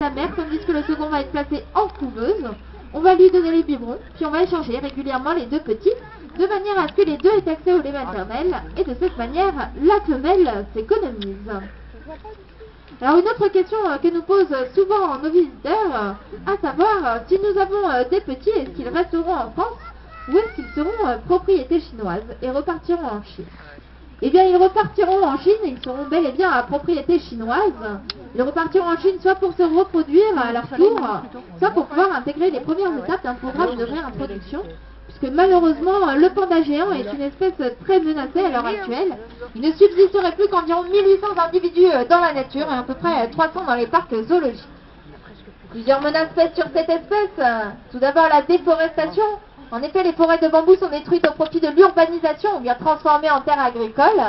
la mère, tandis que le second va être placé en couveuse. On va lui donner les biberons, puis on va échanger régulièrement les deux petits, de manière à ce que les deux aient accès au lait maternel, et de cette manière, la femelle s'économise. Alors une autre question que nous posent souvent nos visiteurs, à savoir si nous avons des petits, est-ce qu'ils resteront en France ou est-ce qu'ils seront propriété chinoise et repartiront en Chine? Eh bien, ils repartiront en Chine, ils seront bel et bien à propriété chinoise. Ils repartiront en Chine soit pour se reproduire à leur tour, soit pour pouvoir intégrer les premières étapes d'un programme de réintroduction, puisque malheureusement, le panda géant est une espèce très menacée à l'heure actuelle. Il ne subsisterait plus qu'environ 1800 individus dans la nature et à peu près 300 dans les parcs zoologiques. Plusieurs menaces pèsent sur cette espèce. Tout d'abord, la déforestation. En effet, les forêts de bambou sont détruites au profit de l'urbanisation ou bien transformées en terres agricoles.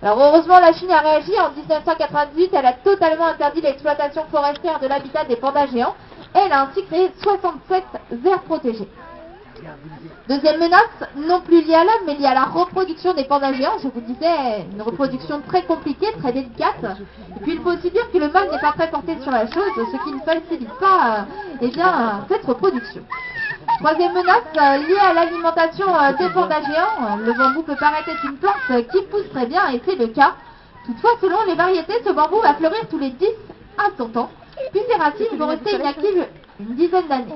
Alors heureusement, la Chine a réagi. En 1998, elle a totalement interdit l'exploitation forestière de l'habitat des pandas géants. Et elle a ainsi créé 67 aires protégées. Deuxième menace, non plus liée à l'homme, mais liée à la reproduction des pandas géants. Je vous disais, une reproduction très compliquée, très délicate. Et puis il faut aussi dire que le mâle n'est pas très porté sur la chose, ce qui ne facilite pas cette reproduction. Troisième menace, liée à l'alimentation des pandas géants. Le bambou peut paraître être une plante qui pousse très bien, et c'est le cas. Toutefois, selon les variétés, ce bambou va fleurir tous les 10 à 100 ans. Puis ses racines vont rester inactives une dizaine d'années.